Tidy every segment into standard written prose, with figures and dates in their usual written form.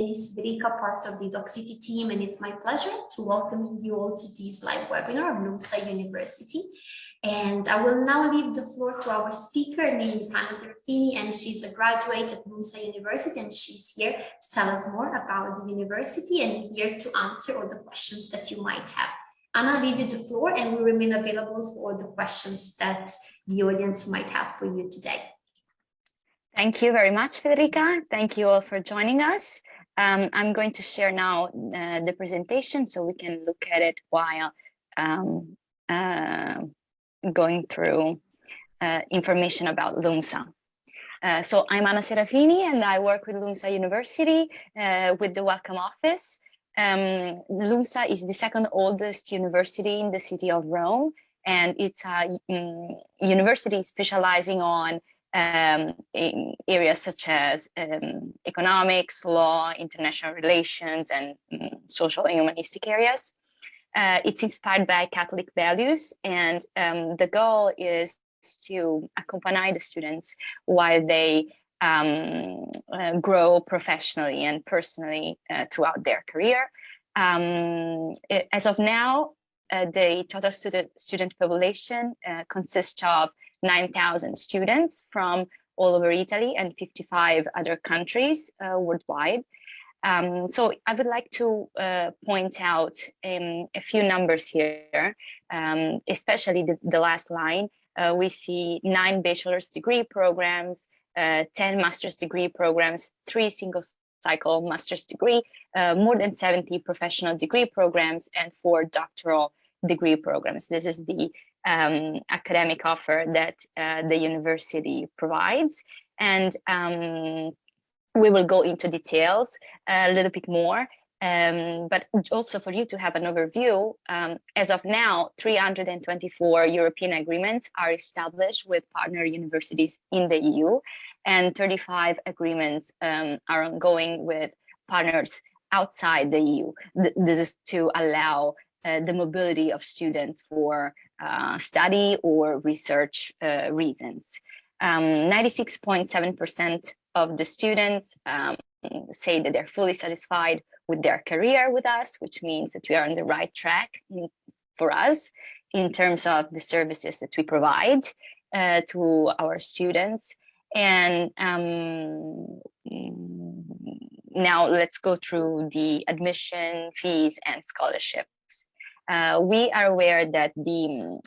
is Federica, part of the Doc City team, and it's my pleasure to welcome you all to this live webinar of LUMSA University. And I will now leave the floor to our speaker. Her name is Anna Serafini, and she's a graduate at LUMSA University, and she's here to tell us more about the university and here to answer all the questions that you might have. Anna, I'll leave you the floor, and we remain available for all the questions that the audience might have for you today. Thank you very much, Federica. Thank you all for joining us. I'm going to share now the presentation so we can look at it while going through information about LUMSA. So I'm Anna Serafini, and I work with LUMSA University with the Welcome Office. LUMSA is the second oldest university in the city of Rome, and it's a university specializing on in areas such as economics, law, international relations, and social and humanistic areas. It's inspired by Catholic values, and the goal is to accompany the students while they grow professionally and personally throughout their career. As of now, the total student population consists of 9,000 students from all over Italy and 55 other countries worldwide. So I would like to point out a few numbers here, especially the last line. We see 9 bachelor's degree programs, 10 master's degree programs, 3 single cycle master's degree, more than 70 professional degree programs, and 4 doctoral degree programs. This is the academic offer that the university provides, and we will go into details a little bit more, but also for you to have an overview. As of now, 324 European agreements are established with partner universities in the EU, and 35 agreements are ongoing with partners outside the EU. This is to allow the mobility of students for study or research reasons. 96.7% of the students say that they're fully satisfied with their career with us, which means that we are on the right track for us in terms of the services that we provide to our students. And now let's go through the admission fees and scholarships. We are aware that the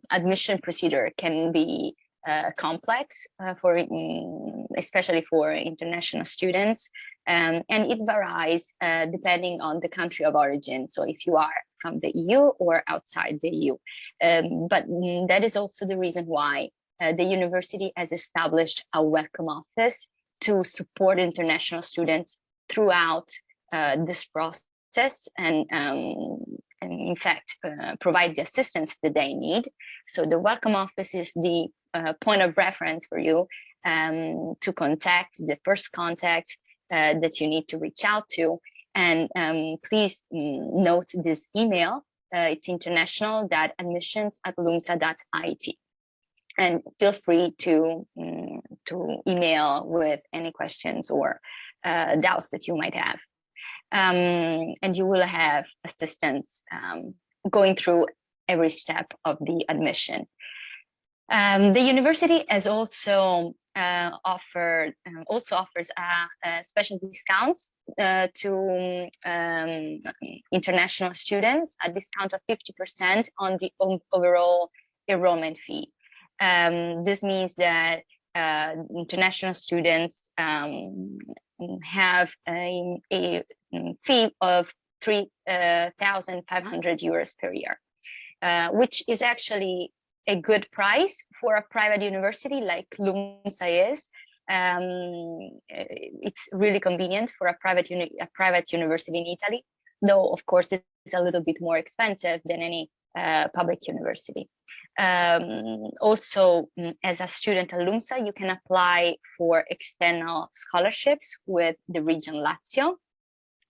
admission procedure can be complex especially for international students, and it varies depending on the country of origin. So if you are from the EU or outside the EU, but that is also the reason why the university has established a welcome office to support international students throughout this process, and in fact provide the assistance that they need. So the welcome office is the point of reference for you to contact, the first contact that you need to reach out to. And please note this email. It's international.admissions@lumsa.it, and feel free to email with any questions or doubts that you might have. And you will have assistance going through every step of the admission. The university has also offers special discounts to international students, a discount of 50% on the overall enrollment fee. This means that international students have a fee of 3,500 euros per year, which is actually a good price for a private university like LUMSA is. It's really convenient for a private university in Italy, though of course it's a little bit more expensive than any public university. Also, as a student at LUMSA, you can apply for external scholarships with the region Lazio,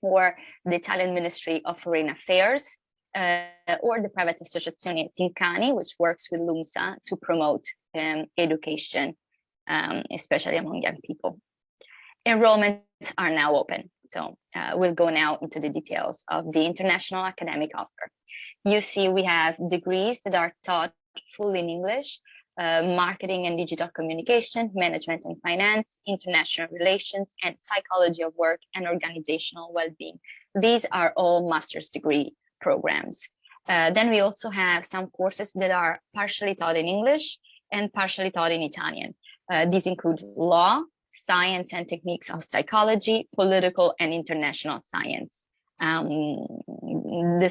or the Italian Ministry of Foreign Affairs, or the private Associazione Tincani, which works with LUMSA to promote education, especially among young people. Enrollments are now open So we'll go now into the details of the international academic offer. You see, we have degrees that are taught fully in English, marketing and digital communication, management and finance, international relations, and psychology of work and organizational well-being. These are all master's degree programs. Then we also have some courses that are partially taught in English and partially taught in Italian. These include law, science and techniques of psychology, political and international science. The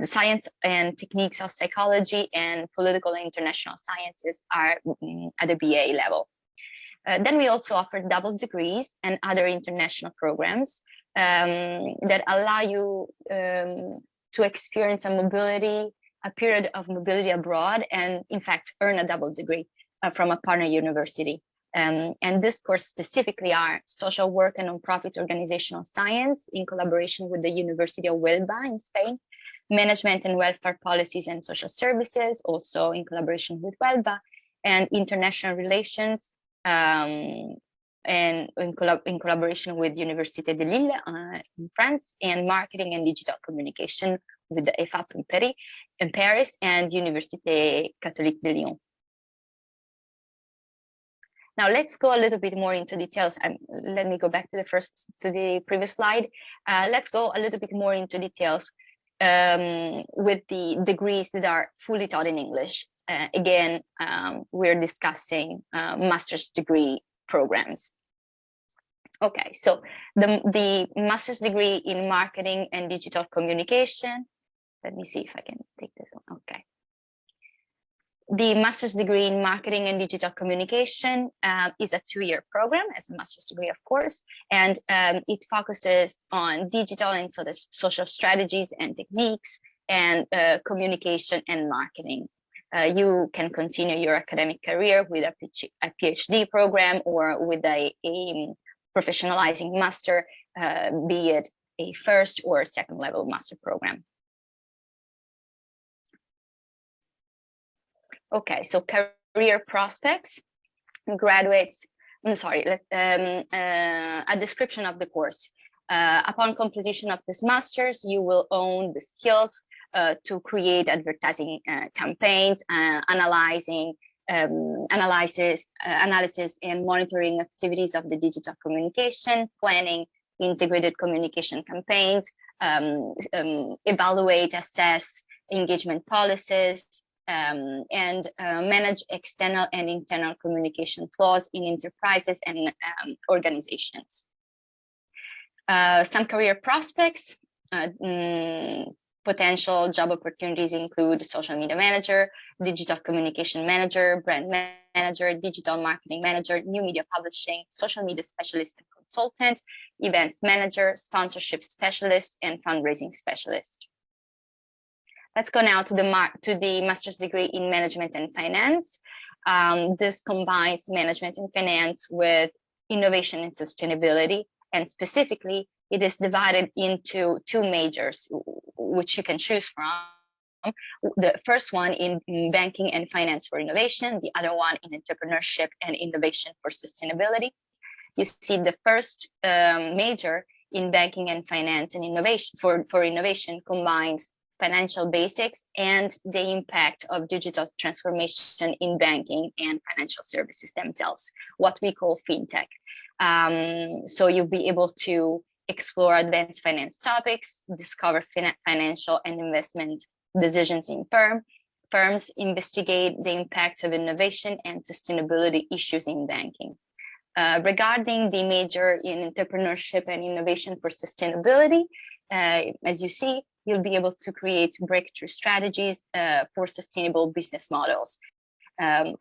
science and techniques of psychology and political and international sciences are at the BA level. Then we also offer double degrees and other international programs that allow you to experience a period of mobility abroad, and in fact earn a double degree from a partner university. And this course specifically are social work and nonprofit organizational science in collaboration with the University of Huelva in Spain, management and welfare policies and social services, also in collaboration with Huelva, and international relations, and in collaboration with Université de Lille in France, and marketing and digital communication with the EFAP in Paris and Université Catholique de Lyon. Now let's go a little bit more into details. Let me go back to the previous slide. Let's go a little bit more into details with the degrees that are fully taught in English. Again, we're discussing master's degree programs. Okay, so the master's degree in marketing and digital communication. Let me see if I can take this one. Okay. The master's degree in marketing and digital communication is a 2-year program as a master's degree, of course, and it focuses on digital and social strategies and techniques and communication and marketing. You can continue your academic career with a PhD program or with a professionalizing master, be it a first or second level master program. Okay, so career prospects, graduates, a description of the course. Upon completion of this master's, you will own the skills to create advertising campaigns, analysis and monitoring activities of the digital communication, planning integrated communication campaigns, evaluate, assess engagement policies, and manage external and internal communication flows in enterprises and organizations. Some career prospects, potential job opportunities include social media manager, digital communication manager, brand manager, digital marketing manager, new media publishing, social media specialist and consultant, events manager, sponsorship specialist, and fundraising specialist. Let's go now to the master's degree in management and finance. This combines management and finance with innovation and sustainability, and specifically, it is divided into 2 majors, which you can choose from. The first one in banking and finance for innovation, the other one in entrepreneurship and innovation for sustainability. You see the first major in banking and finance and innovation for innovation combines financial basics and the impact of digital transformation in banking and financial services themselves, what we call fintech. So you'll be able to explore advanced finance topics, discover financial and investment decisions in firms, investigate the impact of innovation and sustainability issues in banking. Regarding the major in entrepreneurship and innovation for sustainability, as you see, you'll be able to create breakthrough strategies for sustainable business models,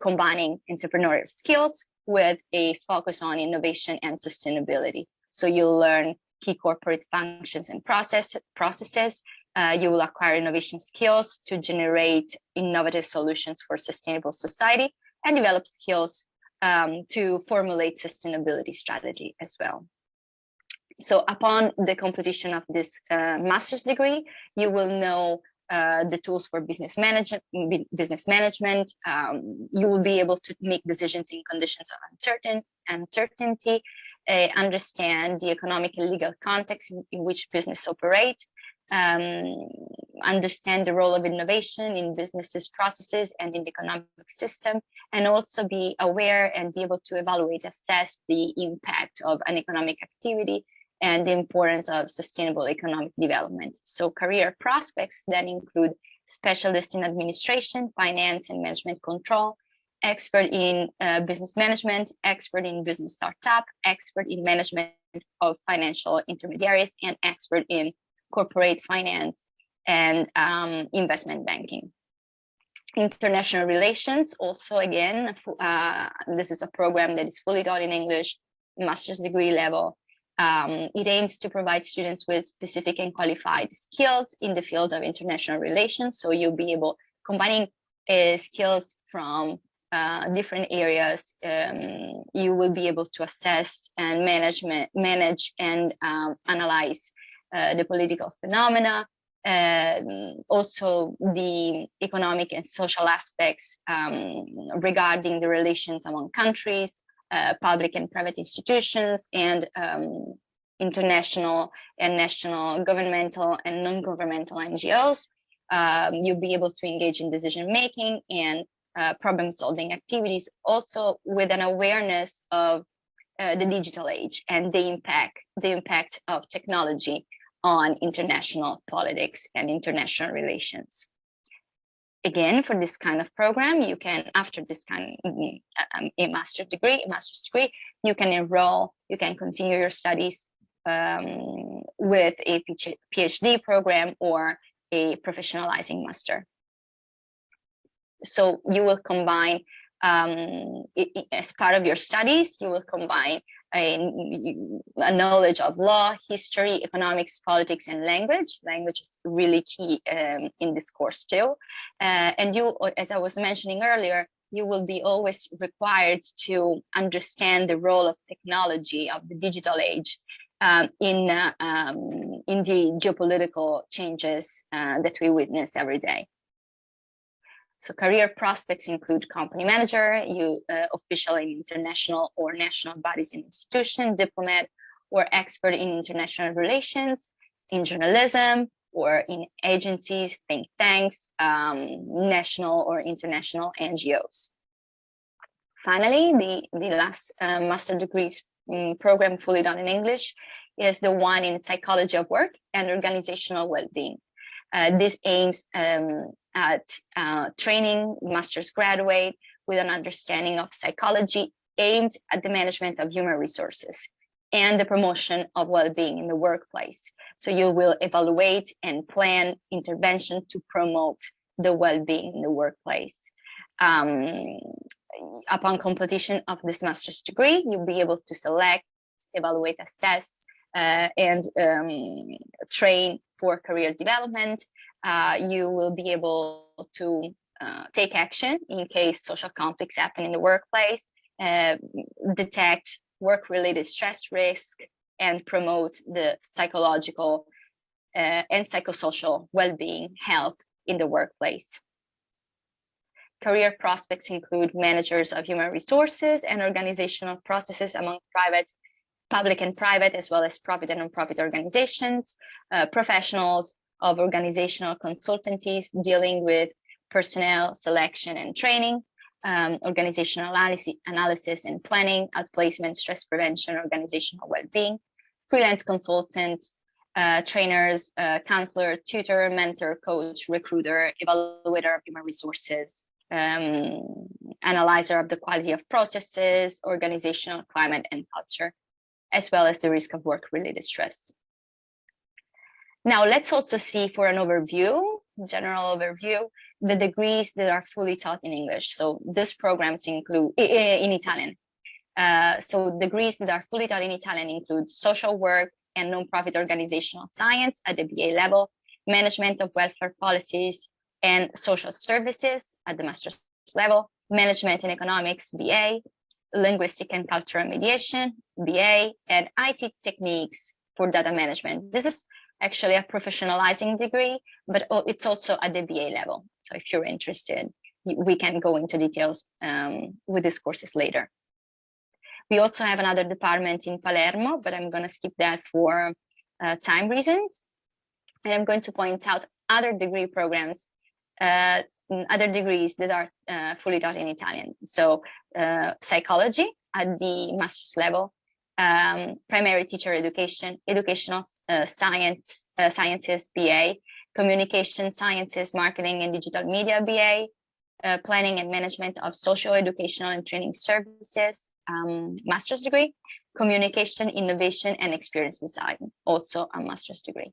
combining entrepreneurial skills with a focus on innovation and sustainability. So you'll learn key corporate functions and processes. You will acquire innovation skills to generate innovative solutions for sustainable society and develop skills to formulate sustainability strategy as well. So upon the completion of this master's degree, you will know the tools for business management. You will be able to make decisions in conditions of uncertainty. understand the economic and legal context in which business operate, understand the role of innovation in businesses' processes and in the economic system, and also be aware and be able to evaluate, assess the impact of an economic activity and the importance of sustainable economic development. So career prospects then include specialist in administration, finance, and management control, expert in business management, expert in business startup, expert in management of financial intermediaries, and expert in corporate finance and investment banking. International relations, also again, this is a program that is fully taught in English, master's degree level. It aims to provide students with specific and qualified skills in the field of international relations. So you'll be able, combining skills from different areas, you will be able to assess and manage and analyze the political phenomena, also the economic and social aspects regarding the relations among countries, public and private institutions, and international and national governmental and non-governmental NGOs. You'll be able to engage in decision-making and problem-solving activities, also with an awareness of the digital age and the impact of technology on international politics and international relations. Again, for this kind of program, you can, after this kind of a master's degree, you can enroll, you can continue your studies with a PhD program or a professionalizing master. So you will combine, as part of your studies, you will combine a knowledge of law, history, economics, politics, and language. Language is really key in this course too. And you, as I was mentioning earlier, you will be always required to understand the role of technology, of the digital age, in the geopolitical changes that we witness every day. So career prospects include company manager, official in international or national bodies and institutions, diplomat or expert in international relations, in journalism or in agencies, think tanks, national or international NGOs. Finally, the last master degrees program fully done in English is the one in psychology of work and organizational well-being. This aims at training master's graduate with an understanding of psychology aimed at the management of human resources and the promotion of well-being in the workplace. So you will evaluate and plan intervention to promote the well-being in the workplace. Upon completion of this master's degree, you'll be able to select, evaluate, assess, and train for career development. You will be able to take action in case social conflicts happen in the workplace, detect work-related stress risk, and promote the psychological and psychosocial well-being health in the workplace. Career prospects include managers of human resources and organizational processes among public and private, as well as profit and non-profit organizations, professionals of organizational consultancies dealing with personnel selection and training, organizational analysis and planning, outplacement, stress prevention, organizational well-being, freelance consultants, trainers, counselor, tutor, mentor, coach, recruiter, evaluator of human resources, analyzer of the quality of processes, organizational climate and culture, as well as the risk of work-related stress. Now, let's also see for an overview, general overview, the degrees that are fully taught in English. So these programs include, in Italian. So degrees that are fully taught in Italian include social work and non-profit organizational science at the BA level, management of welfare policies and social services at the master's level, management in economics, BA, linguistic and cultural mediation, BA, and IT techniques for data management. This is actually a professionalizing degree, but it's also at the BA level. So if you're interested, we can go into details with these courses later. We also have another department in Palermo, but I'm going to skip that for time reasons. And I'm going to point out other degree programs, other degrees that are fully taught in Italian. So psychology at the master's level, primary teacher education, educational sciences BA, communication sciences, marketing and digital media BA, planning and management of social, educational and training services, master's degree, communication, innovation and experience design, also a master's degree.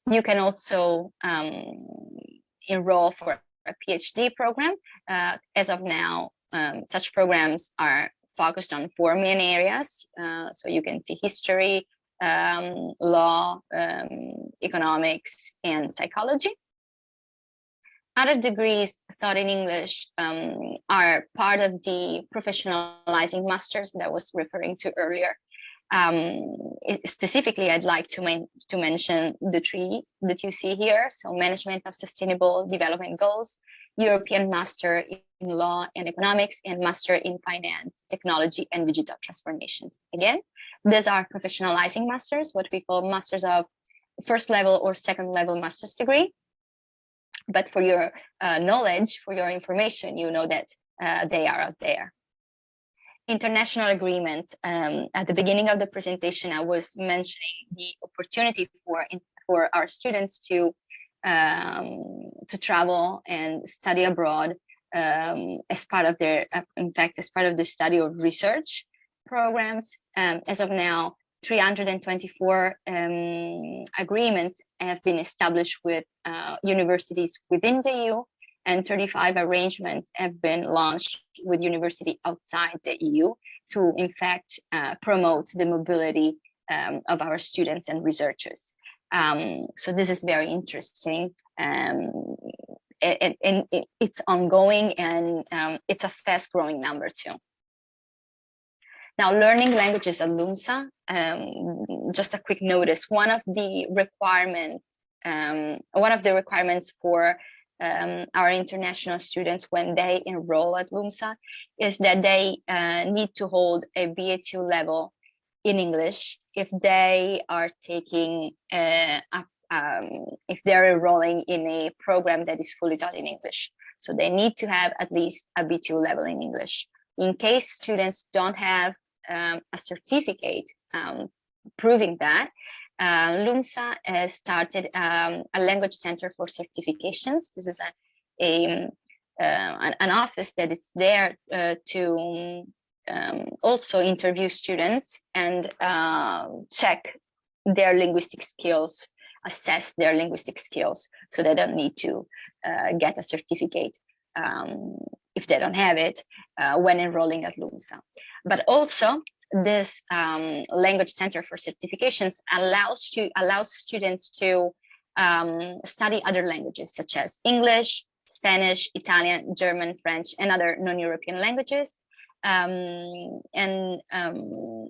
You can also enroll for a PhD program. As of now, such programs are focused on 4 main areas. So you can see history, law, economics, and psychology. Other degrees taught in English are part of the professionalizing masters that I was referring to earlier. Specifically, I'd like to mention the 3 that you see here. So management of sustainable development goals, European Master in Law and Economics, and Master in Finance, Technology and Digital Transformations. Again, these are professionalizing masters, what we call masters of first level or second level master's degree. But for your knowledge, for your information, you know that they are out there. International agreements. At the beginning of the presentation, I was mentioning the opportunity for our students to travel and study abroad as part of their, in fact, as part of the study of research programs. As of now, 324 agreements have been established with universities within the EU, and 35 arrangements have been launched with universities outside the EU to, in fact, promote the mobility of our students and researchers. So this is very interesting, and it's ongoing, and it's a fast-growing number too. Now, learning languages at LUMSA, just a quick notice, one of the requirements for our international students when they enroll at LUMSA is that they need to hold a BA2 level in English if they are taking if they're enrolling in a program that is fully taught in English. So they need to have at least a B2 level in English. In case students don't have a certificate proving that, LUMSA has started a language center for certifications. This is an office that is there to also interview students and check their linguistic skills, assess their linguistic skills, so they don't need to get a certificate if they don't have it when enrolling at LUMSA. But also, this language center for certifications allows students to study other languages such as English, Spanish, Italian, German, French, and other non-European languages.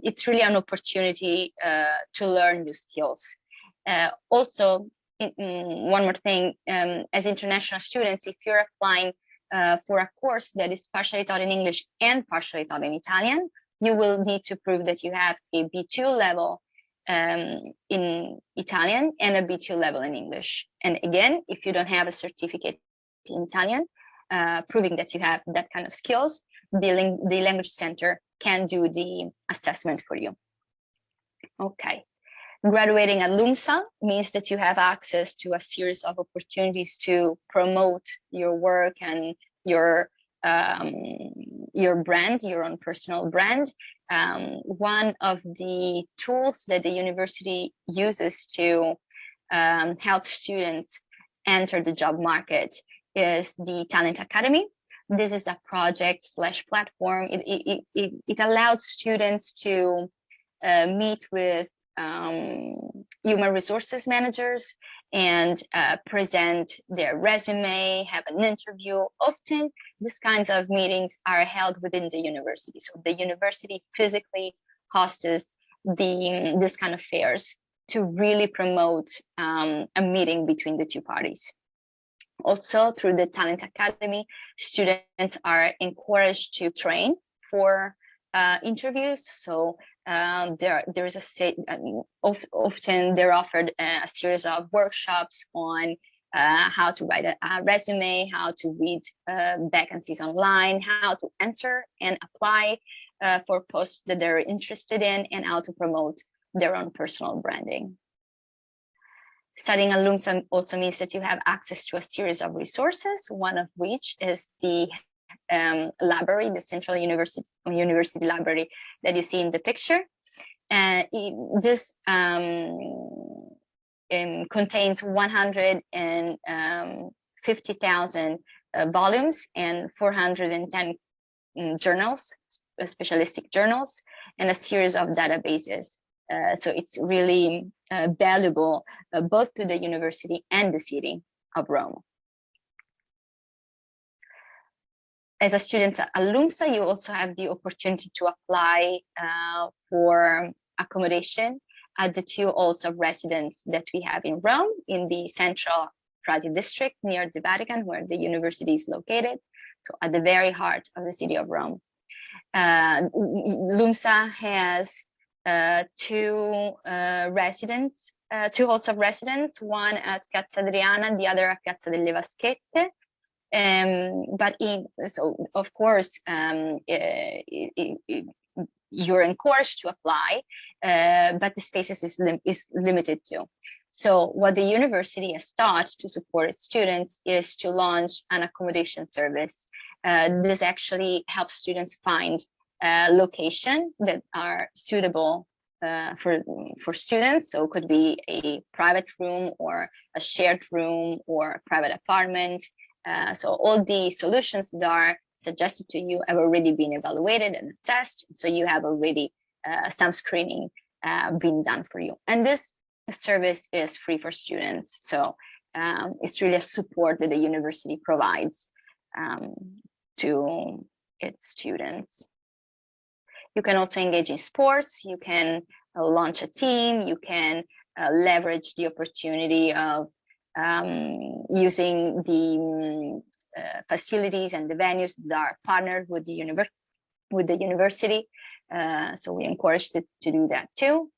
It's really an opportunity to learn new skills. Also, one more thing, as international students, if you're applying for a course that is partially taught in English and partially taught in Italian, you will need to prove that you have a B2 level in Italian and a B2 level in English. And again, if you don't have a certificate in Italian, proving that you have that kind of skills, the language center can do the assessment for you. Okay. Graduating at LUMSA means that you have access to a series of opportunities to promote your work and your brand, your own personal brand. One of the tools that the university uses to help students enter the job market is the Talent Academy. This is a project / platform. It allows students to meet with human resources managers and present their resume, have an interview. Often these kinds of meetings are held within the university. So the university physically hosts this kind of fairs to really promote a meeting between the two parties. Also, through the Talent Academy, students are encouraged to train for interviews. So there is often they're offered a series of workshops on how to write a resume, how to read vacancies online, how to answer and apply for posts that they're interested in, and how to promote their own personal branding. Studying at LUMSA also means that you have access to a series of resources, one of which is the library, the Central University Library that you see in the picture. This contains 150,000 volumes and 410 journals, specialistic journals, and a series of databases. So it's really valuable both to the university and the city of Rome. As a student at LUMSA, you also have the opportunity to apply for accommodation at the two halls of residence that we have in Rome, in the central Prati district near the Vatican, where the university is located, so at the very heart of the city of Rome. LUMSA has two halls of residence, one at Piazza Adriana and the other at Piazza delle Vaschette. So of course, you're encouraged to apply, but the spaces is limited to. So what the university has thought to support its students is to launch an accommodation service. This actually helps students find location that are suitable for students. So it could be a private room or a shared room or a private apartment. So all the solutions that are suggested to you have already been evaluated and assessed. So you have already some screening being done for you. And this service is free for students. So it's really a support that the university provides to its students. You can also engage in sports. You can launch a team. You can leverage the opportunity of using the facilities and the venues that are partnered with the university. So we encourage you to do that too.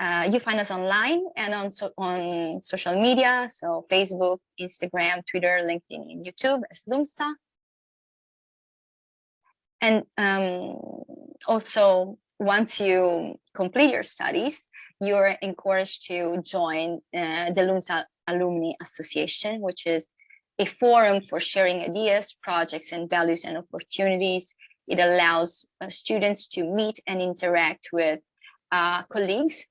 You find us online and on social media, so Facebook, Instagram, Twitter, LinkedIn, and YouTube as LUMSA. And also, once you complete your studies, you're encouraged to join the LUMSA Alumni Association, which is a forum for sharing ideas, projects, and values and opportunities. It allows students to meet and interact with colleagues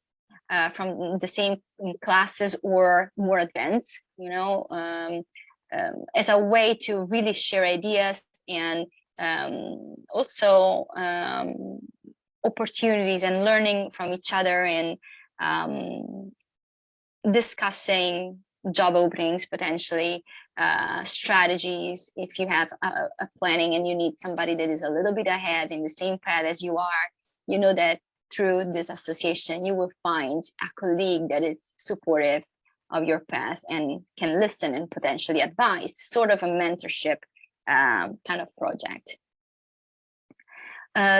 from the same classes or more advanced, as a way to really share ideas and also opportunities and learning from each other and discussing job openings, potentially strategies. If you have a planning and you need somebody that is a little bit ahead in the same path as you are, you know that through this association, you will find a colleague that is supportive of your path and can listen and potentially advise, sort of a mentorship kind of project.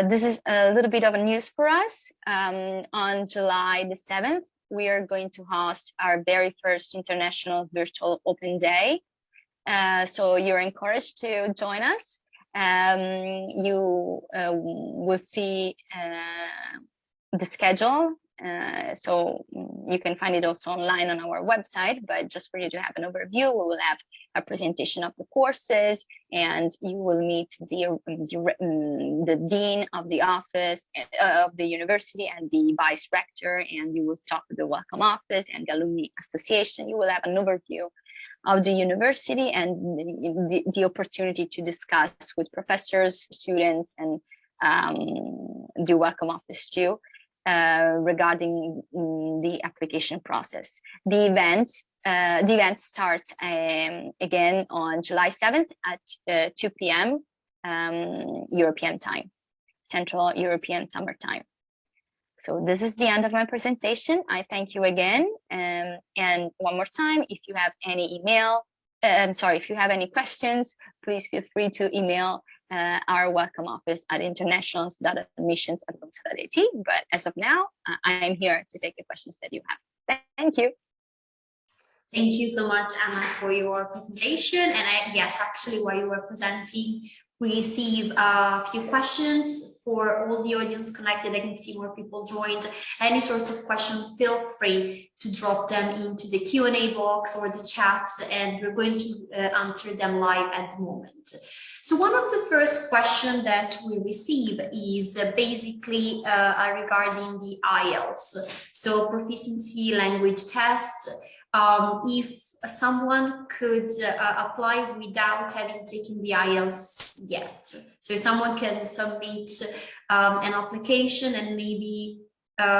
This is a little bit of a news for us. On July the 7th, we are going to host our very first international virtual open day. So you're encouraged to join us. You will see the schedule. So you can find it also online on our website, but just for you to have an overview, we will have a presentation of the courses, and you will meet the dean of the office of the university and the vice rector, and you will talk to the welcome office and the alumni association. You will have an overview of the university and the opportunity to discuss with professors, students, and the welcome office too. Regarding the application process. The event starts again on July 7th at 2 p.m. European time, Central European Summer Time. So this is the end of my presentation. I thank you again. And one more time, if you have any if you have any questions, please feel free to email our welcome office at internationals.admissions@lumsa.at. But as of now, I am here to take the questions that you have. Thank you. Thank you so much, Anna, for your presentation. And yes, actually, while you were presenting, we received a few questions for all the audience connected. I can see more people joined. Any sort of question, feel free to drop them into the Q&A box or the chats, and we're going to answer them live at the moment. So one of the first questions that we receive is basically regarding the IELTS. So proficiency language test. If someone could apply without having taken the IELTS yet. So someone can submit an application and maybe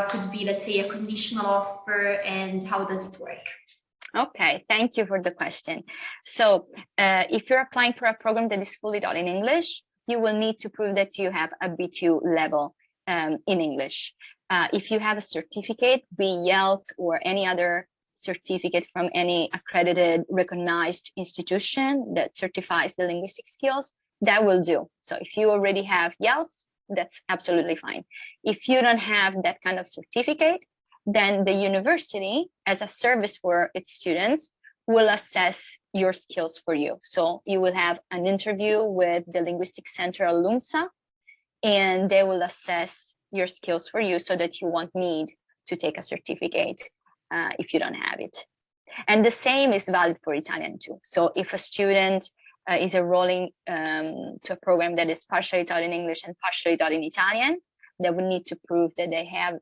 could be, let's say, a conditional offer, and how does it work? Okay, thank you for the question. So if you're applying for a program that is fully taught in English, you will need to prove that you have a B2 level in English. If you have a certificate, be IELTS or any other certificate from any accredited, recognized institution that certifies the linguistic skills, that will do. So if you already have IELTS, that's absolutely fine. If you don't have that kind of certificate, then the university, as a service for its students, will assess your skills for you. So you will have an interview with the Linguistic Center at LUMSA, and they will assess your skills for you so that you won't need to take a certificate if you don't have it. And the same is valid for Italian too. So if a student is enrolling to a program that is partially taught in English and partially taught in Italian, they will need to prove that they have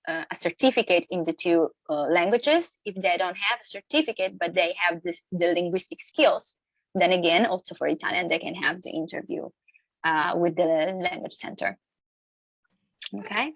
a certificate in the two languages. If they don't have a certificate, but they have the linguistic skills, then again, also for Italian, they can have the interview with the language center. Okay.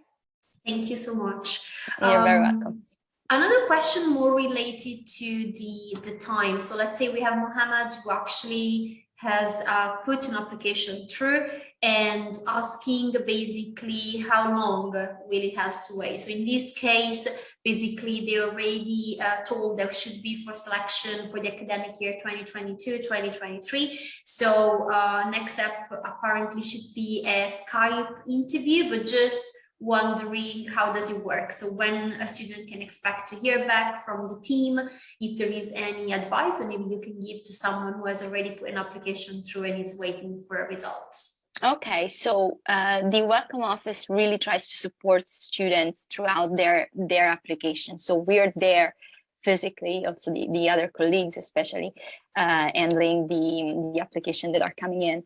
Thank you so much. You're very welcome. Another question more related to the time. So let's say we have Mohammed, who actually has put an application through and asking basically how long will it has to wait. So in this case, basically they already told there should be for selection for the academic year 2022-2023. So next step apparently should be a Skype interview, but just wondering how does it work. So when a student can expect to hear back from the team, if there is any advice that maybe you can give to someone who has already put an application through and is waiting for a result. Okay, so the Welcome Office really tries to support students throughout their application. So we're there physically, also the other colleagues especially, handling the application that are coming in.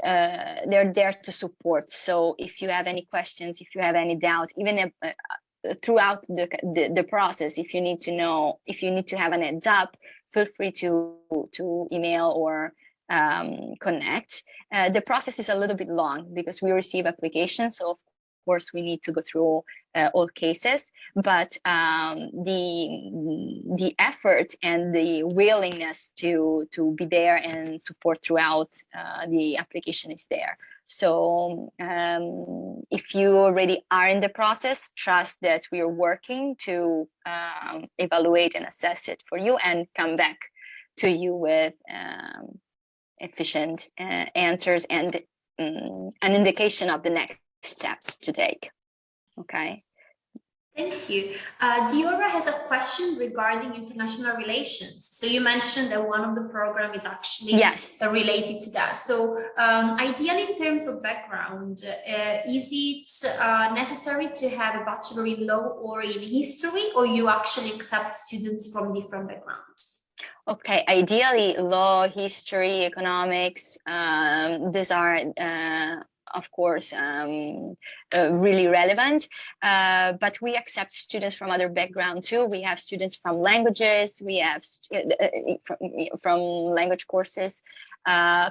They're there to support. So if you have any questions, if you have any doubt, even throughout the process, if you need to know, if you need to have an heads up, feel free to email or connect. The process is a little bit long because we receive applications, so of course we need to go through all cases, but the effort and the willingness to be there and support throughout the application is there. So if you already are in the process, trust that we are working to evaluate and assess it for you and come back to you with efficient answers and an indication of the next steps to take. Okay. Thank you. Diora has a question regarding international relations. So you mentioned that one of the program is actually related to that. So ideally, in terms of background, is it necessary to have a bachelor in law or in history, or you actually accept students from different backgrounds? Okay, ideally law, history, economics, these are of course really relevant, but we accept students from other backgrounds too. We have students from languages, we have from language courses,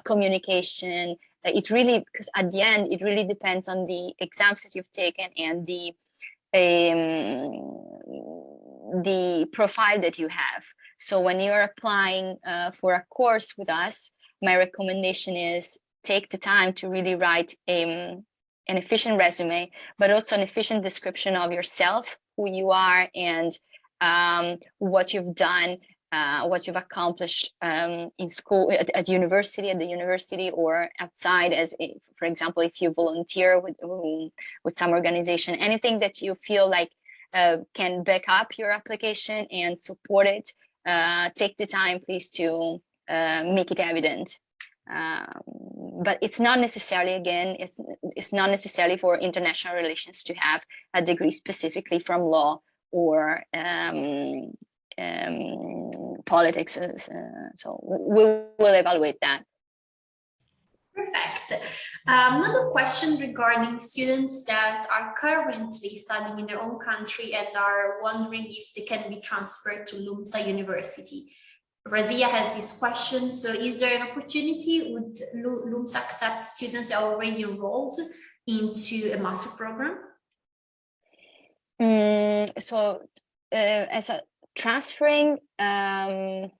communication. It really, because at the end it really depends on the exams that you've taken and the profile that you have. So when you're applying for a course with us, my recommendation is take the time to really write an efficient resume, but also an efficient description of yourself, who you are, and what you've done what you've accomplished in school, at university, at the university, or outside, as for example, if you volunteer with some organization, anything that you feel like can back up your application and support it. Take the time, please, to make it evident. But it's not necessarily, again, it's not necessarily for international relations to have a degree specifically from law or politics. So we will evaluate that. Perfect. Another question regarding students that are currently studying in their own country and are wondering if they can be transferred to LUMSA University. Razia has this question. So is there an opportunity? Would LUMSA accept students that are already enrolled into a master program? So as a transferring, I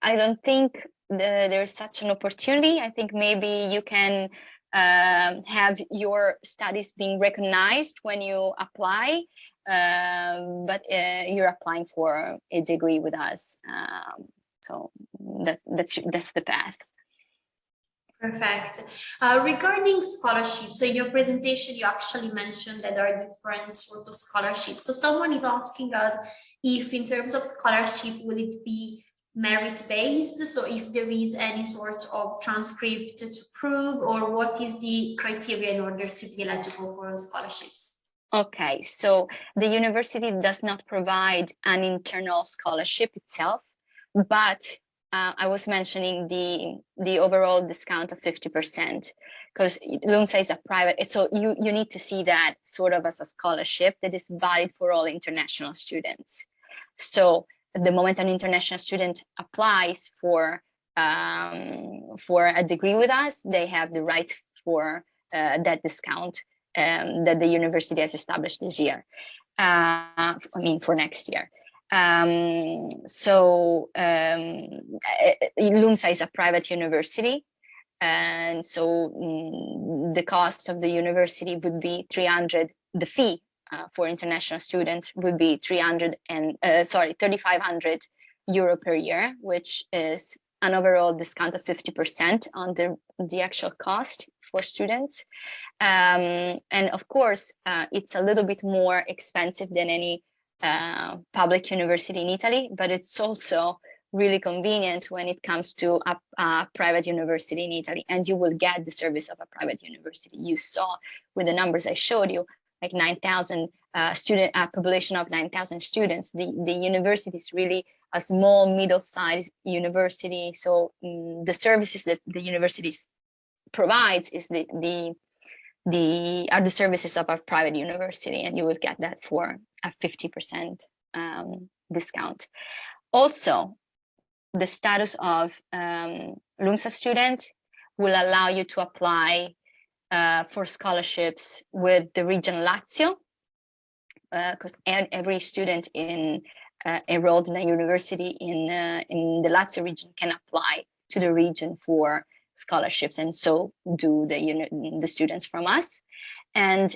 don't think there's such an opportunity. I think maybe you can have your studies being recognized when you apply, but you're applying for a degree with us. So that's the path. Perfect. Regarding scholarships, so in your presentation, you actually mentioned that there are different sorts of scholarships. So someone is asking us if in terms of scholarship, will it be merit-based? So if there is any sort of transcript to prove, or what is the criteria in order to be eligible for scholarships? Okay, so the university does not provide an internal scholarship itself, but I was mentioning the overall discount of 50%, because LUMSA is a private, so you need to see that sort of as a scholarship that is valid for all international students. So at the moment an international student applies for a degree with us, they have the right for that discount that the university has established this year. I mean, for next year. LUMSA is a private university, and so the cost of the university would be 300. The fee for international students would be 3,500 euro per year, which is an overall discount of 50% on the actual cost for students. And of course, it's a little bit more expensive than any public university in Italy, but it's also really convenient when it comes to a private university in Italy, and you will get the service of a private university. You saw with the numbers I showed you, like 9,000 student, population of 9,000 students. The university is really a small, middle-sized university. So the services that the university provides is are the services of a private university, and you will get that for a 50% discount. Also, the status of LUMSA student will allow you to apply for scholarships with the region Lazio, because every student enrolled in a university in the Lazio region can apply to the region for scholarships, and so do the students from us. And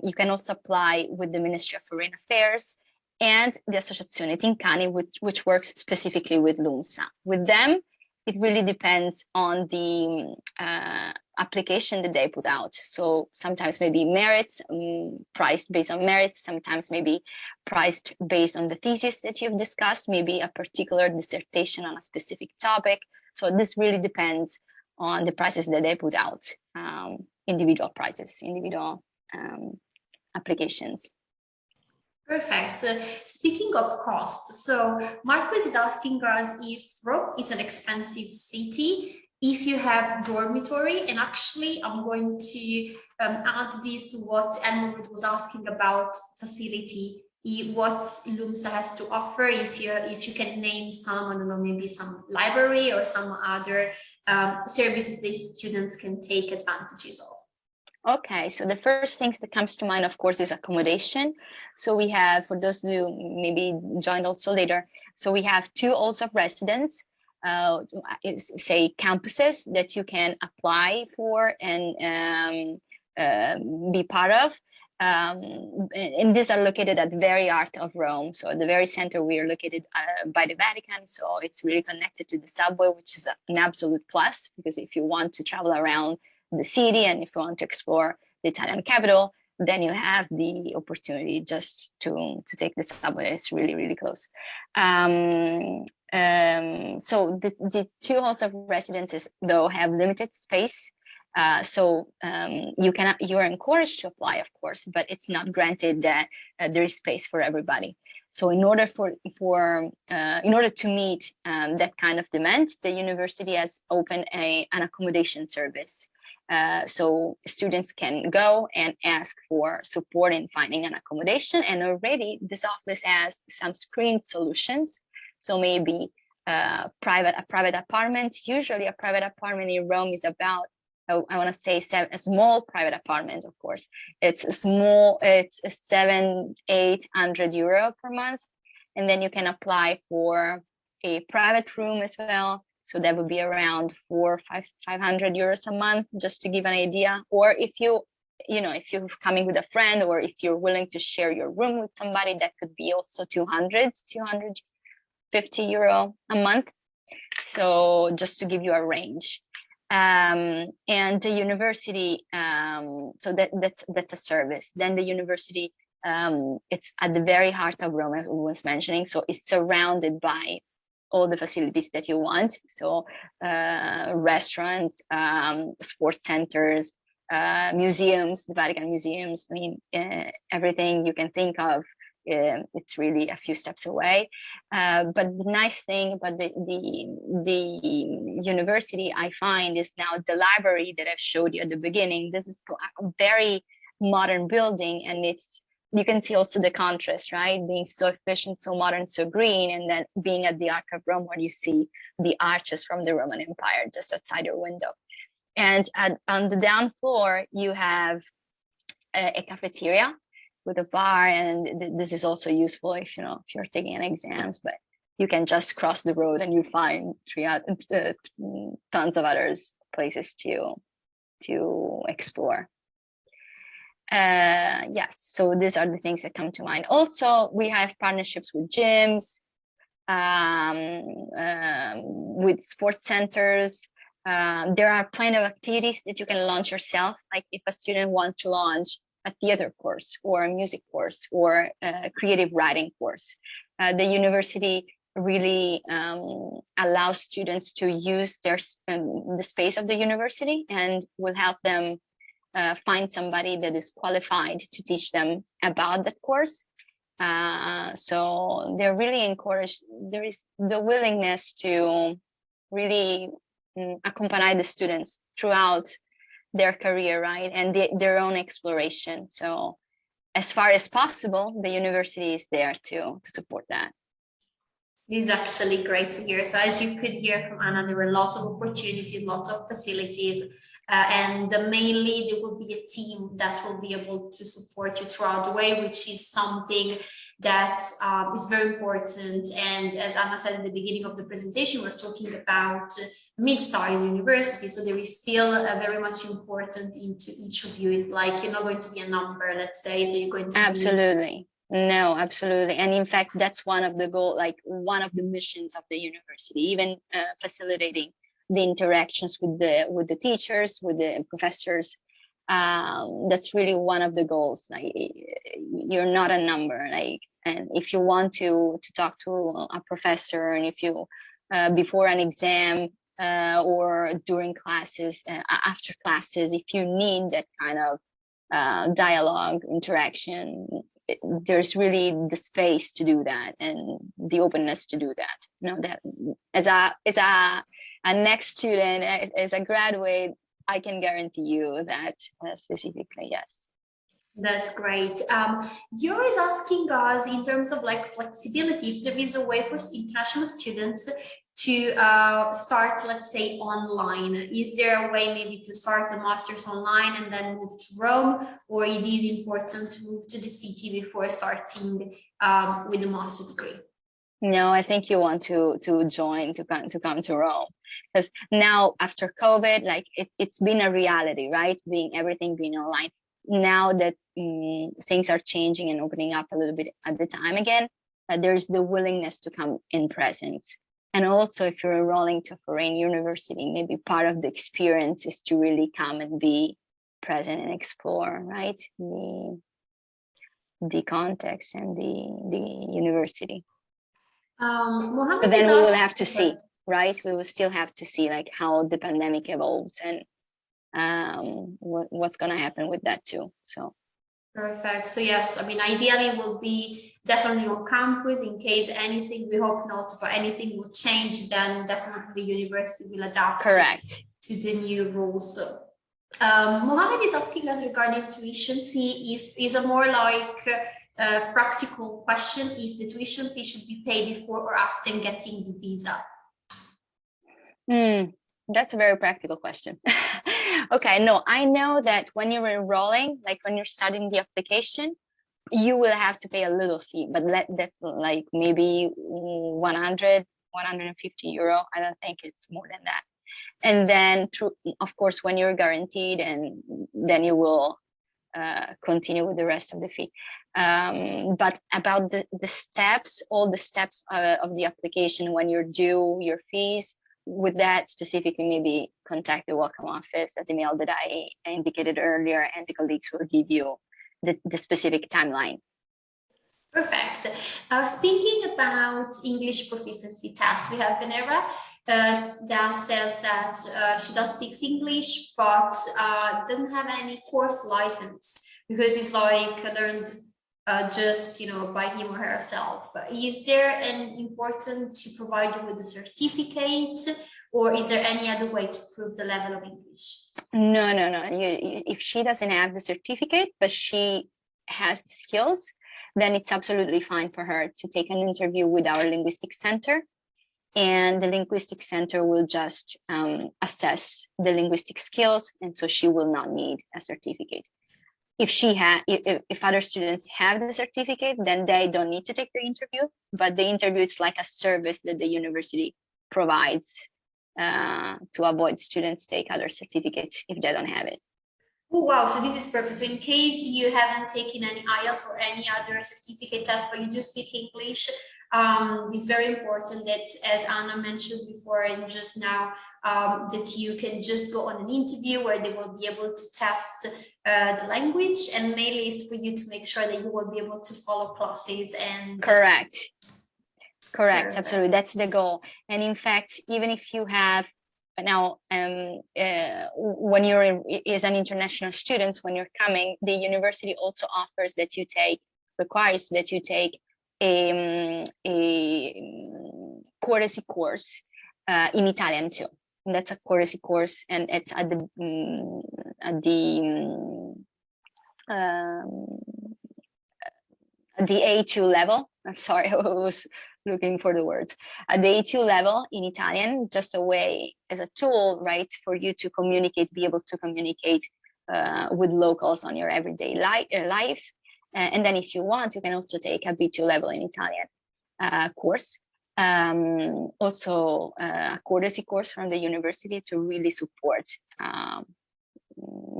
you can also apply with the Ministry of Foreign Affairs and the Associazione Tincani, which works specifically with LUMSA. With them, it really depends on the application that they put out. So sometimes maybe merits, priced based on merits, sometimes maybe priced based on the thesis that you've discussed, maybe a particular dissertation on a specific topic. So this really depends on the prices that they put out, individual prices, individual applications. Perfect. So speaking of costs, so Marcus is asking us if Rome is an expensive city, if you have dormitory, and actually I'm going to add this to what Elmore was asking about facility, what LUMSA has to offer, if you can name some, I don't know, maybe some library or some other services that students can take advantages of. Okay, so the first things that comes to mind, of course, is accommodation. So we have, for those who maybe joined also later, so we have 2 halls of residence, say campuses that you can apply for and be part of. and these are located at the very heart of Rome. So at the very center, we are located by the Vatican. So it's really connected to the subway, which is an absolute plus, because if you want to travel around the city and if you want to explore the Italian capital, then you have the opportunity just to take the subway. It's really, really close. So the two halls of residences, though, have limited space. So you are encouraged to apply, of course, but it's not granted that there is space for everybody. So in order to meet that kind of demand, the university has opened an accommodation service. So students can go and ask for support in finding an accommodation, and already this office has some screened solutions. So maybe a private apartment. Usually a private apartment in Rome is about, I want to say, a small private apartment, of course. It's small, it's 700-800 euro per month. And then you can apply for a private room as well. So that would be around 400-500 euros a month, just to give an idea. Or if you're coming with a friend, or if you're willing to share your room with somebody, that could be also 250 euro a month. So just to give you a range. And the university, so that's a service. Then the university, it's at the very heart of Rome, as I was mentioning. So it's surrounded by all the facilities that you want. So restaurants, sports centers, museums, the Vatican museums, I mean, everything you can think of. It's really a few steps away. But the nice thing about the university, I find, is now the library that I've showed you at the beginning. This is a very modern building, and you can see also the contrast, right? Being so efficient, so modern, so green, and then being at the Arc of Rome, where you see the arches from the Roman Empire just outside your window. And on the down floor, you have a cafeteria with a bar, and this is also useful if you're taking an exams, but you can just cross the road and you find tons of other places to explore. Yes, so these are the things that come to mind. Also, we have partnerships with gyms, with sports centers. There are plenty of activities that you can launch yourself. Like if a student wants to launch a theater course or a music course or a creative writing course, the university really allows students to use the space of the university, and will help them find somebody that is qualified to teach them about that course. So they're really encouraged. There is the willingness to really accompany the students throughout their career, right? And their own exploration. So as far as possible, the university is there to support that. This is actually great to hear. So as you could hear from Anna, there were lots of opportunities, lots of facilities, and mainly there will be a team that will be able to support you throughout the way, which is something that is very important. And as Anna said at the beginning of the presentation, we're talking about mid-sized university, so there is still very much important into each of you. It's like you're not going to be a number, let's say, so you're going to absolutely. No, absolutely. And in fact, that's one of the one of the missions of the university, even facilitating the interactions with the teachers, with the professors. That's really one of the goals. Like, you're not a number. Like, and if you want to talk to a professor, and if you before an exam or during classes, after classes, if you need that kind of dialogue, interaction, there's really the space to do that and the openness to do that. That as a next student, as a graduate, I can guarantee you that specifically, yes. That's great. You're always asking us in terms of like flexibility, if there is a way for international students to start, let's say, online. Is there a way maybe to start the master's online and then move to Rome, or it is important to move to the city before starting with the master degree? No, I think you want to come to Rome, because now after COVID, like it's been a reality, right? Everything being online. now that things are changing and opening up a little bit at the time again, there's the willingness to come in presence. And also, if you're enrolling to a foreign university, maybe part of the experience is to really come and be present and explore, right? The context and the university. Mohammed, but then we will have to see, right? We will still have to see like how the pandemic evolves and what's going to happen with that too. So perfect. So yes, I mean, ideally will be definitely on campus in case anything, we hope not, but anything will change, then definitely the university will adapt correct to the new rules. So Mohammed is asking us regarding tuition fee, if is a more like practical question, if the tuition fee should be paid before or after getting the visa. That's a very practical question. Okay, no, I know that when you're enrolling, like when you're starting the application, you will have to pay a little fee, but that's like maybe 100, 150 euro. I don't think it's more than that. And then, of course, when you're guaranteed, and then you will continue with the rest of the fee. But about the steps, all the steps of the application, when you're due your fees, with that specifically, maybe contact the welcome office at the mail that I indicated earlier, and the colleagues will give you the specific timeline. Perfect. Speaking about English proficiency tests, we have Venera that says that she does speak English, but doesn't have any course license because it's like learned just, you know, by him or herself. Is there an important to provide you with a certificate, or is there any other way to prove the level of English? No. If she doesn't have the certificate, but she has the skills, then it's absolutely fine for her to take an interview with our linguistic center, and the linguistic center will just assess the linguistic skills, and so she will not need a certificate. If other students have the certificate, then they don't need to take the interview, but the interview is like a service that the university provides to avoid students take other certificates if they don't have it. Oh, wow, so this is perfect. So in case you haven't taken any IELTS or any other certificate test, but you do speak English, it's very important that, as Anna mentioned before and just now, that you can just go on an interview where they will be able to test the language, and mainly is for you to make sure that you will be able to follow classes and... Correct, absolutely, that's the goal. And in fact, even if you have now, when you're as an international student, when you're coming, the university also requires that you take a courtesy course in Italian too. And that's a courtesy course, and it's at the A2 level. I'm sorry, I was looking for the words. At the A2 level in Italian, just a way, as a tool, right, for you to communicate, be able to communicate with locals on your everyday life. And then if you want, you can also take a B2 level in Italian course. Also a courtesy course from the university to really support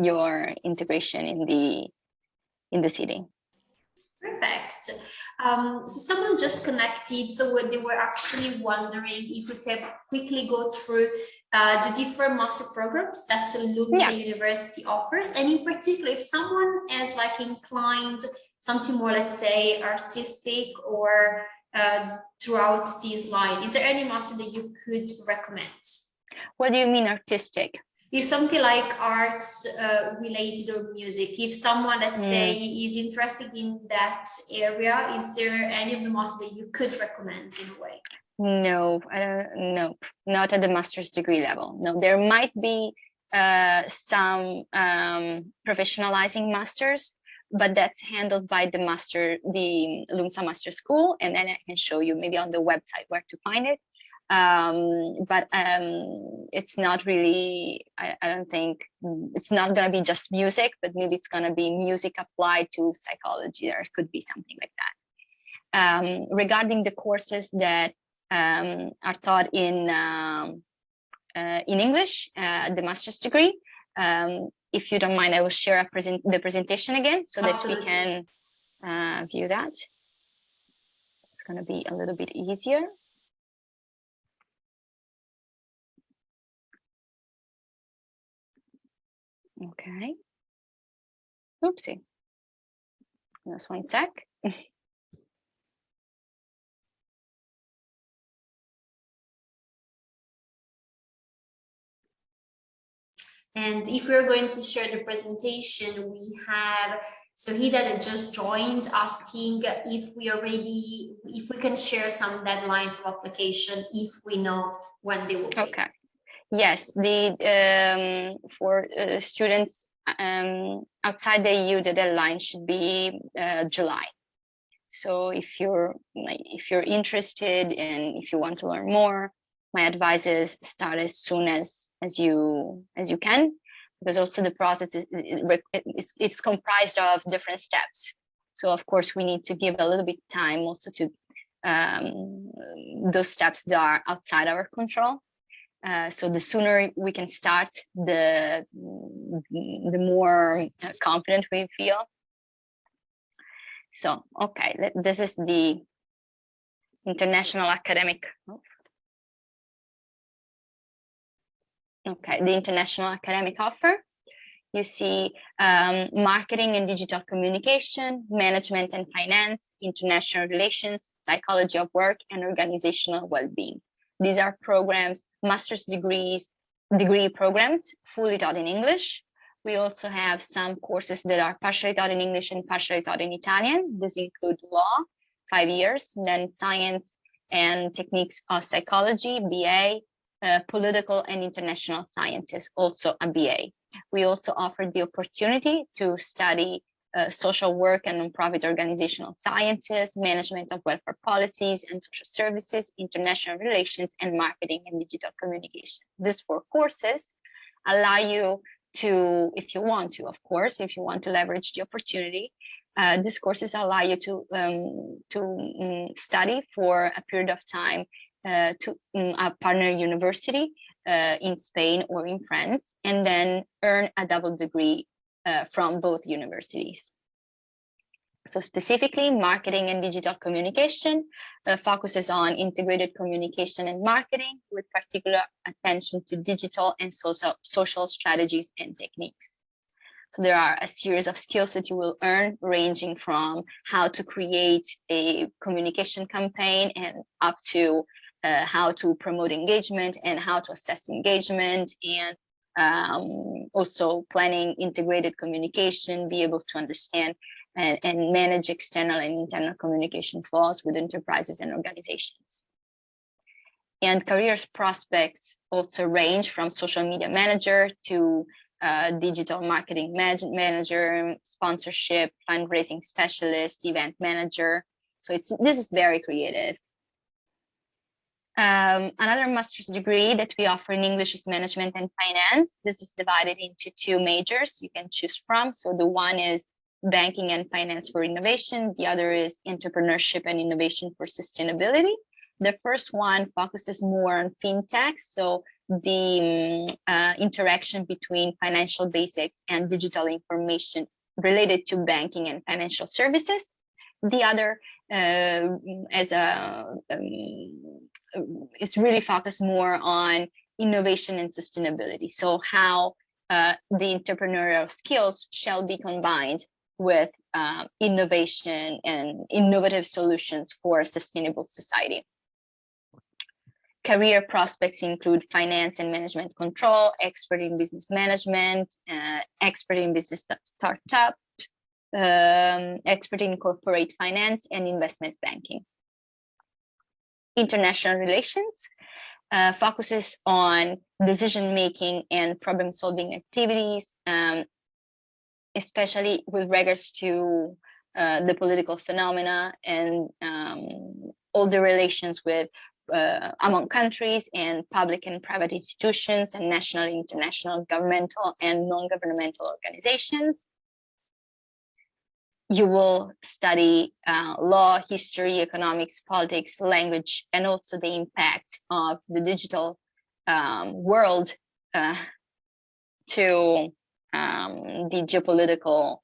your integration in the city. Perfect. So someone just connected, so they were actually wondering if we could quickly go through the different master programs that LUMSA University offers, and in particular, if someone is like inclined something more, let's say, artistic or throughout this line, is there any master that you could recommend? What do you mean artistic? Is something like arts related or music? If someone, let's say, is interested in that area, is there any of the masters that you could recommend in a way? No, no, not at the master's degree level. No, there might be some professionalizing masters, but that's handled by the LUMSA Master School, and then I can show you maybe on the website where to find it. But it's not really, I don't think it's not going to be just music, but maybe it's going to be music applied to psychology, or it could be something like that. Regarding the courses that are taught in English, the master's degree, if you don't mind, I will share the presentation again so that Absolutely. we can view that. It's going to be a little bit easier. Okay. Oopsie. Just one sec. And if we're going to share the presentation, we have Sohida that just joined, asking if we can share some deadlines of application, if we know when they will be. Okay. Yes, for students outside the EU, the deadline should be July. So if you're interested and if you want to learn more, my advice is start as soon as you can, because also the process it's comprised of different steps. So of course we need to give a little bit time also to those steps that are outside our control. So the sooner we can start, the more confident we feel. So, okay, this is the international academic. Okay, the international academic offer. You see marketing and digital communication, management and finance, international relations, psychology of work, and organizational well-being. These are programs, master's degree programs, fully taught in English. We also have some courses that are partially taught in English and partially taught in Italian. This includes law, 5 years, then science and techniques of psychology, BA, political and international sciences, also a BA. We also offer the opportunity to study social work and nonprofit organizational sciences, management of welfare policies and social services, international relations, and marketing and digital communication. These 4 courses allow you to, if you want to, of course, if you want to leverage the opportunity, these courses allow you to study for a period of time to a partner university in Spain or in France, and then earn a double degree from both universities. So specifically, marketing and digital communication focuses on integrated communication and marketing, with particular attention to digital and social strategies and techniques. So there are a series of skills that you will earn, ranging from how to create a communication campaign and up to how to promote engagement and how to assess engagement, and also planning integrated communication, be able to understand and manage external and internal communication flows with enterprises and organizations. And career prospects also range from social media manager to digital marketing manager, sponsorship, fundraising specialist, event manager. So this is very creative. Another master's degree that we offer in English is management and finance. This is divided into 2 majors you can choose from. So the one is banking and finance for innovation. The other is entrepreneurship and innovation for sustainability. The first one focuses more on fintech, so the interaction between financial basics and digital information related to banking and financial services. The other is really focused more on innovation and sustainability. So how the entrepreneurial skills shall be combined with innovation and innovative solutions for a sustainable society. Career prospects include finance and management control, expert in business management, expert in business startup, expert in corporate finance and investment banking. International relations focuses on decision-making and problem-solving activities, especially with regards to the political phenomena and all the relations with among countries and public and private institutions and national, international, governmental and non-governmental organizations. You will study law, history, economics, politics, language, and also the impact of the digital world to the geopolitical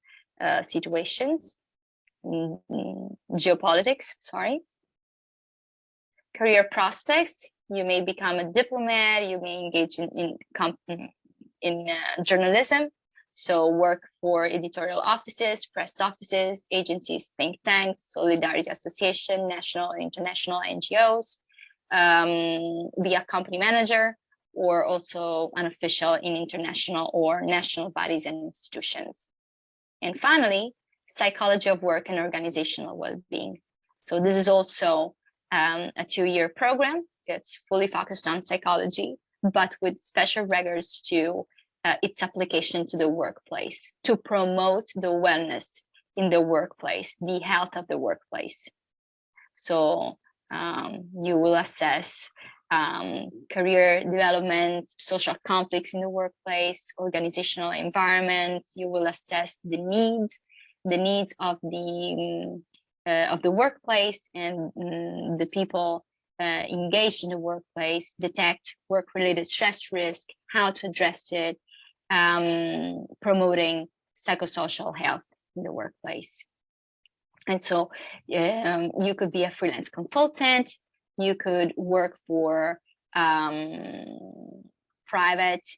situations, geopolitics, sorry. Career prospects, you may become a diplomat, you may engage in journalism, so work for editorial offices, press offices, agencies, think tanks, solidarity association, national and international NGOs, be a company manager, or also an official in international or national bodies and institutions. And finally, psychology of work and organizational well-being. So this is also a 2-year program. It's fully focused on psychology, but with special regards to its application to the workplace, to promote the wellness in the workplace, the health of the workplace. So you will assess career development, social conflicts in the workplace, organizational environment. You will assess the needs of the workplace and the people engaged in the workplace, detect work-related stress risk, how to address it, promoting psychosocial health in the workplace. And so you could be a freelance consultant, you could work for private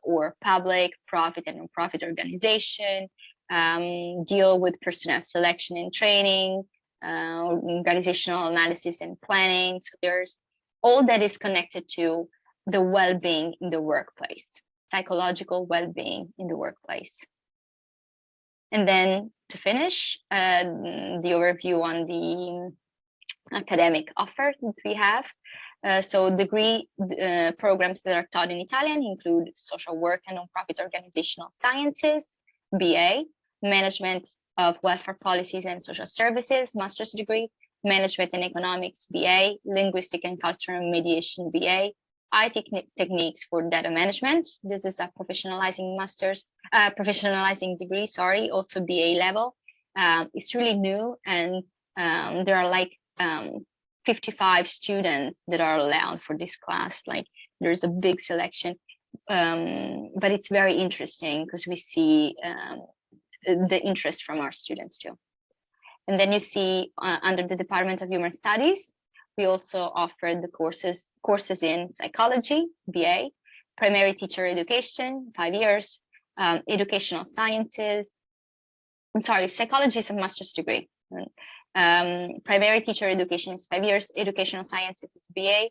or public, profit and non-profit organization, deal with personnel selection and training, organizational analysis and planning. So there's all that is connected to the well-being in the workplace, psychological well-being in the workplace. And then to finish, the overview on the academic offer that we have. So degree programs that are taught in Italian include social work and nonprofit organizational sciences, BA, management of welfare policies and social services, master's degree, management and economics, BA, linguistic and cultural mediation, BA, IT techniques for data management. This is a professionalizing degree, sorry, also BA level. It's really new, and there are like 55 students that are allowed for this class. Like there's a big selection, but it's very interesting because we see the interest from our students too. And then you see under the Department of Human Studies, we also offer the courses in psychology, BA, primary teacher education, 5 years, educational sciences. I'm sorry, psychology is a master's degree. Primary teacher education is 5 years, educational sciences is BA,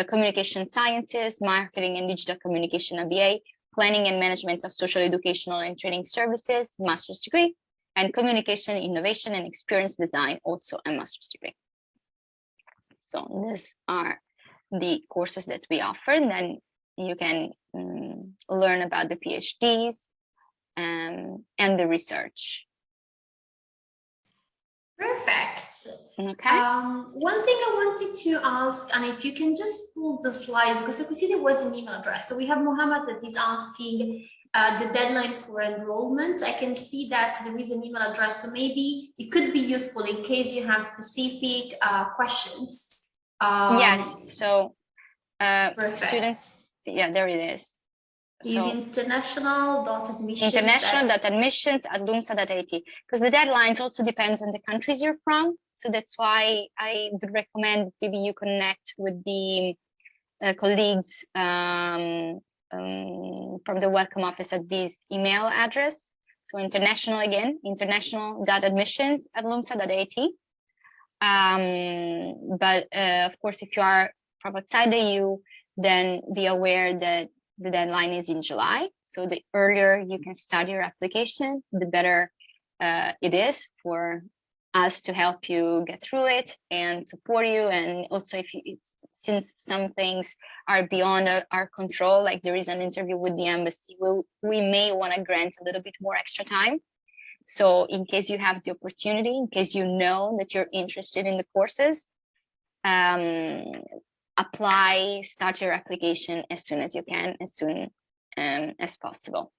communication sciences, marketing and digital communication, a BA, planning and management of social educational and training services, master's degree, and communication, innovation and experience design, also a master's degree. So these are the courses that we offer, and then you can learn about the PhDs and the research. Perfect. Okay. One thing I wanted to ask, and if you can just pull the slide, because I could see there was an email address. So we have Mohammed that is asking the deadline for enrollment. I can see that there is an email address, so maybe it could be useful in case you have specific questions. Yes, so students, yeah, there it is. Is international.admissions at lumsa.it, because the deadlines also depends on the countries you're from. So that's why I would recommend maybe you connect with the colleagues from the welcome office at this email address. So international again, international.admissions@lumsa.it. But of course, if you are from outside the EU, then be aware that the deadline is in July. So the earlier you can start your application, the better it is for us to help you get through it and support you. And also, since some things are beyond our control, like there is an interview with the embassy, we may want to grant a little bit more extra time. So in case you have the opportunity, in case you know that you're interested in the courses, start your application as soon as you can, as soon as possible.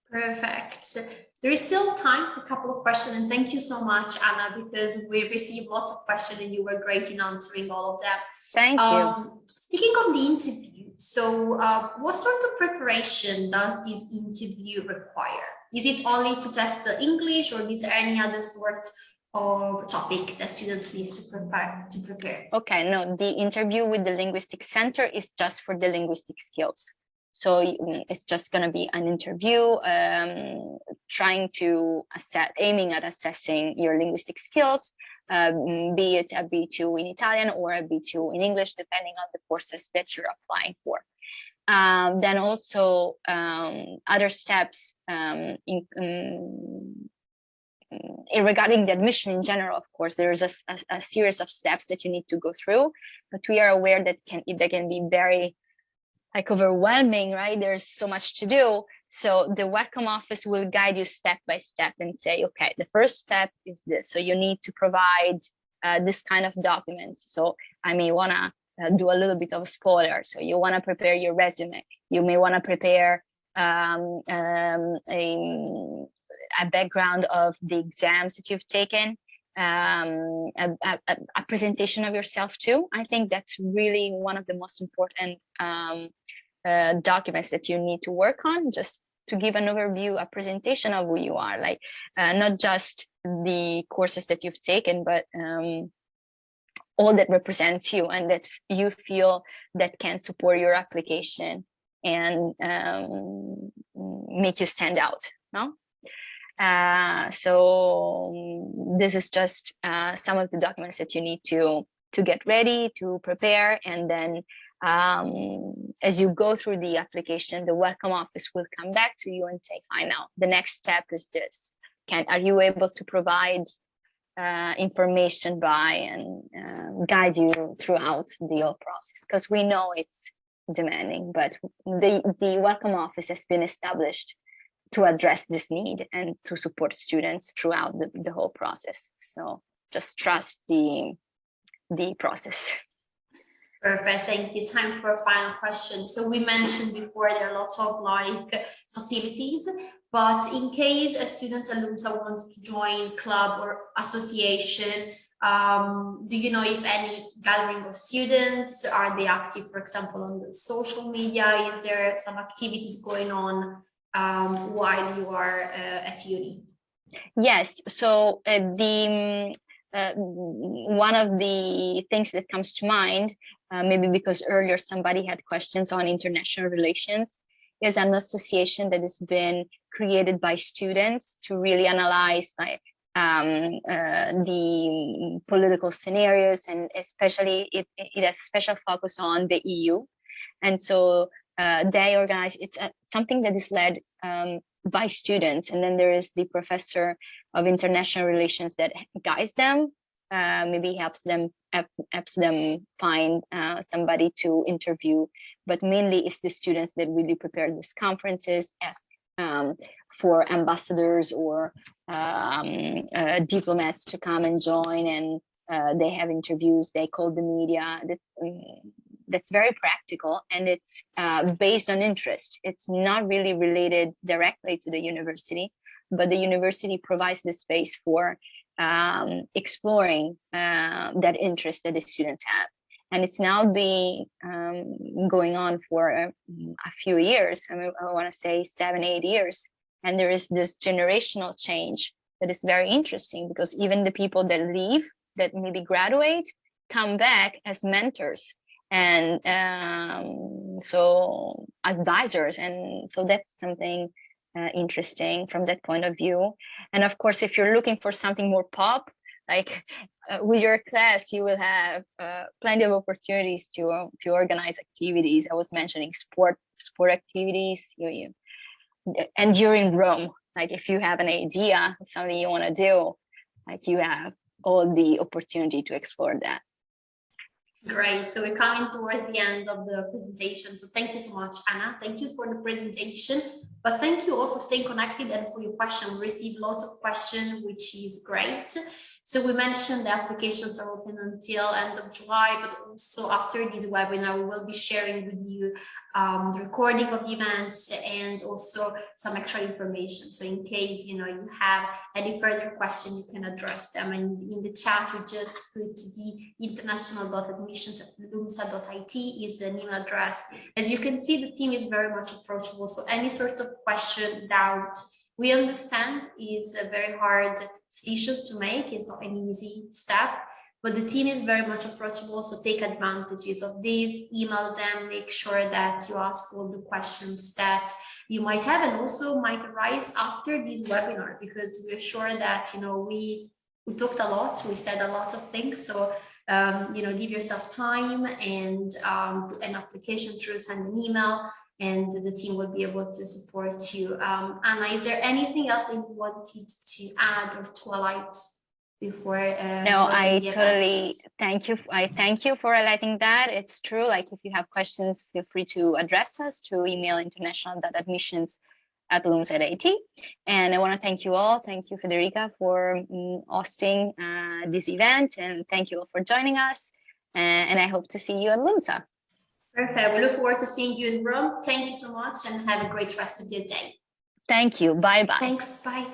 Perfect. There is still time for a couple of questions, and thank you so much, Anna, because we received lots of questions and you were great in answering all of them. Thank you. Speaking of the interview, so what sort of preparation does this interview require? Is it only to test the English, or is there any other sort of topic that students need to prepare? Okay, no, the interview with the Linguistic Center is just for the linguistic skills. So it's just going to be an interview trying to aiming at assessing your linguistic skills, be it a B2 in Italian or a B2 in English, depending on the courses that you're applying for. Then also other steps regarding the admission in general. Of course, there's a series of steps that you need to go through, but we are aware that they can be very overwhelming, right? There's so much to do. So the welcome office will guide you step by step and say, okay, the first step is this. So you need to provide this kind of documents. So I may want to do a little bit of a spoiler. So you want to prepare your resume. You may want to prepare a background of the exams that you've taken, a presentation of yourself too. I think that's really one of the most important documents that you need to work on, just to give an overview, a presentation of who you are, like not just the courses that you've taken, but all that represents you and that you feel that can support your application and make you stand out, no? So this is just some of the documents that you need to get ready, to prepare, and then as you go through the application, the welcome office will come back to you and say, fine, now the next step is this. Are you able to provide information by and guide you throughout the whole process? Because we know it's demanding, but the welcome office has been established to address this need and to support students throughout the whole process. So just trust the process. Perfect, thank you. Time for a final question. So we mentioned before there are lots of facilities, but in case a student at LUMSA wants to join club or association, do you know if any gathering of students, are they active, for example, on the social media? Is there some activities going on while you are at uni? Yes, so one of the things that comes to mind, maybe because earlier somebody had questions on international relations, is an association that has been created by students to really analyze the political scenarios, and especially it has special focus on the EU. And so they organize, it's something that is led by students, and then there is the professor of international relations that guides them, maybe helps them find somebody to interview, but mainly it's the students that really prepare these conferences, ask for ambassadors or diplomats to come and join, and they have interviews, they call the media. That's very practical, and it's based on interest. It's not really related directly to the university, but the university provides the space for exploring that interest that the students have. And it's now been going on for a few years. I mean, I want to say 7-8 years. And there is this generational change that is very interesting, because even the people that leave, that maybe graduate, come back as mentors and so advisors. And so that's something interesting from that point of view. And of course, if you're looking for something more pop, like with your class, you will have plenty of opportunities to organize activities. I was mentioning sport activities. And you're in Rome, like if you have an idea, something you want to do, like you have all the opportunity to explore that. Great. So we're coming towards the end of the presentation. So thank you so much, Anna. Thank you for the presentation, but thank you all for staying connected and for your question. We received lots of questions, which is great. So we mentioned the applications are open until end of July, but also after this webinar, we will be sharing with you the recording of the event and also some extra information. So in case, you have any further question, you can address them. And in the chat, we just put the international.admissions@lumsa.it is the email address. As you can see, the team is very much approachable. So any sort of question, doubt, we understand is a very hard decision to make. It's not an easy step, but the team is very much approachable. So take advantages of this, email them, make sure that you ask all the questions that you might have and also might arise after this webinar, because we're sure that, we talked a lot, we said a lot of things. So, give yourself time and put an application through, send an email, and the team will be able to support you. Anna, is there anything else that you wanted to add or to highlight before? No, I totally thank you. I thank you for highlighting that. It's true. Like, if you have questions, feel free to address us to email international.admissions@lumsa.it. And I want to thank you all. Thank you, Federica, for hosting this event, and thank you all for joining us. And I hope to see you at LUMSA. Perfect. We look forward to seeing you in Rome. Thank you so much and have a great rest of your day. Thank you. Bye-bye. Thanks. Bye.